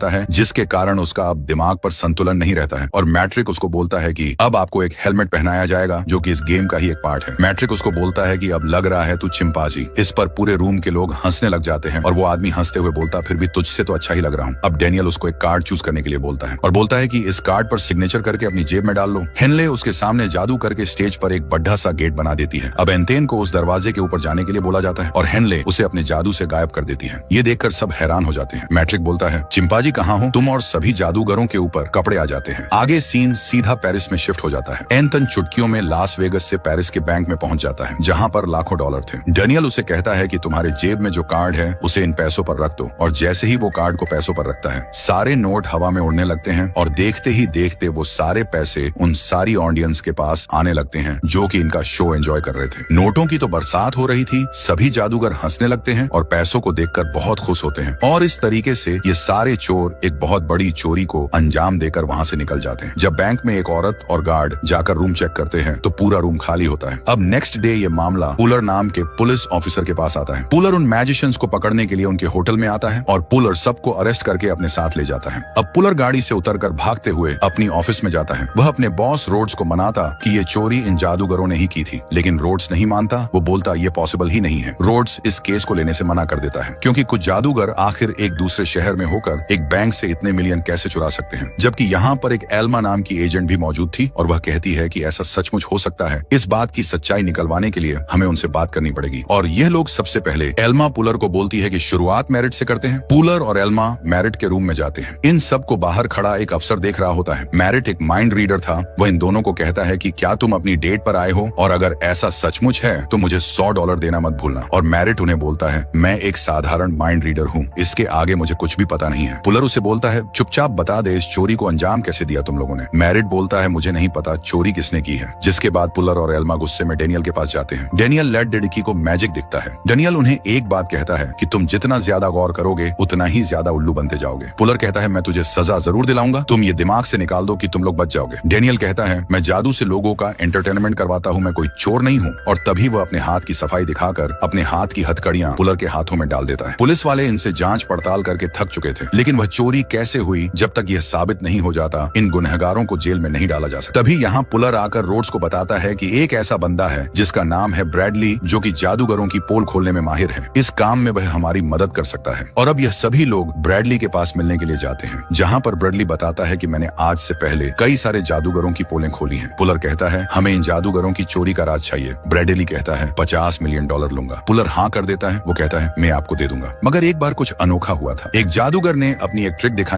है जिसके कारण उसका अब दिमाग पर संतुलन नहीं रहता है और मैट्रिक उसको बोलता है कि अब आपको एक हेलमेट पहनाया जाएगा जो कि इस गेम का ही एक पार्ट है। मैट्रिक उसको बोलता है कि अब लग रहा है तू चिंपांजी। इस पर पूरे रूम के लोग हंसने लग जाते हैं और वो आदमी हंसते हुए बोलता फिर भी तुझसे तो अच्छा ही लग रहा हूँ। अब डेनियल उसको एक कार्ड चूज करने के लिए बोलता है और बोलता है कि इस कार्ड पर सिग्नेचर करके अपनी जेब में डाल लो। हेनले उसके सामने जादू करके स्टेज पर एक बड़ा सा गेट बना देती है। अब एंथेन को उस दरवाजे के ऊपर जाने के लिए बोला जाता है और हेनले उसे अपने जादू से गायब कर देती है। ये देखकर सब हैरान हो जाते हैं। मैट्रिक बोलता है चिंपांजी कहाँ हो तुम, और सभी जादूगरों के ऊपर कपड़े आ जाते हैं। आगे सीन सीधा पेरिस में शिफ्ट हो जाता है। एंथन चुटकियों में लास वेगस से पेरिस के बैंक में पहुंच जाता है जहां पर लाखों डॉलर थे। डेनियल उसे कहता है कि तुम्हारे जेब में जो कार्ड है उसे इन पैसों पर रख दो, और जैसे ही वो कार्ड को पैसों पर रखता है सारे नोट हवा में उड़ने लगते हैं और देखते ही देखते वो सारे पैसे उन सारी ऑडियंस के पास आने लगते हैं जो कि इनका शो एंजॉय कर रहे थे। नोटों की तो बरसात हो रही थी। सभी जादूगर हंसने लगते हैं और पैसों को देखकर बहुत खुश होते हैं और इस तरीके से ये सारे चोर एक बहुत बड़ी चोरी को अंजाम देकर वहां से निकल जाते हैं। जब बैंक में एक औरत और गार्ड जाकर रूम चेक करते हैं तो पूरा रूम खाली होता है। अब नेक्स्ट डे ये मामला पुलर नाम के पुलिस ऑफिसर के पास आता है। पुलर उन मैजिशियंस को पकड़ने के लिए उनके होटल में आता है और पुलर सबको अरेस्ट करके अपने साथ ले जाता है। अब पुलर गाड़ी से उतरकर भागते हुए अपनी ऑफिस में जाता है। वह अपने बॉस रोड्स को मनाता कि ये चोरी इन जादूगरों ने ही की थी, लेकिन रोड्स नहीं मानता। वो बोलता ये पॉसिबल ही नहीं है। रोड्स इस केस को लेने से मना कर देता है क्योंकि कुछ जादूगर आखिर एक दूसरे शहर में होकर एक बैंक से इतने मिलियन कैसे चुरा सकते हैं, जबकि यहाँ पर एक एल्मा नाम की एजेंट भी मौजूद थी और वह कहती है कि ऐसा सचमुच हो सकता है। इस बात की सच्चाई निकलवाने के लिए हमें उनसे बात करनी पड़ेगी। और यह लोग सबसे पहले एल्मा पुलर को बोलती है कि शुरुआत मैरिट से करते हैं। पुलर और एल्मा मैरिट के रूम में जाते हैं। इन सब को बाहर खड़ा एक अफसर देख रहा होता है। मैरिट एक माइंड रीडर था। वह इन दोनों को कहता है कि क्या तुम अपनी डेट पर आए हो, और अगर ऐसा सचमुच है तो मुझे $100 देना मत भूलना। और मैरिट उन्हें बोलता है मैं एक साधारण माइंड रीडर हूँ, इसके आगे मुझे कुछ भी पता नहीं है। पुलर उसे बोलता है चुपचाप बता दे इस चोरी को अंजाम कैसे दिया तुम लोगों ने। मैरिट बोलता है मुझे नहीं पता चोरी किसने की है। जिसके बाद पुलर और एल्मा गुस्से में डेनियल के पास जाते हैं। डेनियल लेड डिडकी को मैजिक दिखता है। डेनियल उन्हें एक बात कहता है कि तुम जितना ज्यादा गौर करोगे उतना ही ज्यादा उल्लू बनते जाओगे। पुलर कहता है मैं तुझे सजा जरूर दिलाऊंगा, तुम ये दिमाग से निकाल दो कि तुम लोग बच जाओगे। डेनियल कहता है मैं जादू से लोगों का एंटरटेनमेंट करवाता हूँ, मैं कोई चोर नहीं हूँ। और तभी वह अपने हाथ की सफाई दिखाकर अपने हाथ की हथकड़ियां पुलर के हाथों में डाल देता है। पुलिस वाले इनसे जांच पड़ताल करके थक चुके थे, लेकिन वह चोरी कैसे हुई जब तक यह साबित नहीं हो जाता इन गुनहगारों को जेल में नहीं डाला जा सकता। तभी यहाँ पुलर आकर रोड्स को बताता है कि एक ऐसा बंदा है जिसका नाम है ब्रैडली, जो कि जादूगरों की पोल खोलने में माहिर है। इस काम में वह हमारी मदद कर सकता है। और अब यह सभी लोग ब्रैडली के पास मिलने के लिए जाते हैं, जहाँ पर ब्रैडली बताता है कि मैंने आज से पहले कई सारे जादूगरों की पोलें खोली हैं। पुलर कहता है हमें इन जादूगरों की चोरी का राज चाहिए। ब्रैडली कहता है $50 मिलियन लूंगा। पुलर हाँ कर देता है। वो कहता है मैं आपको दे दूंगा। मगर एक बार कुछ अनोखा हुआ था। एक जादूगर ने अपनी एक ट्रिक दिखाई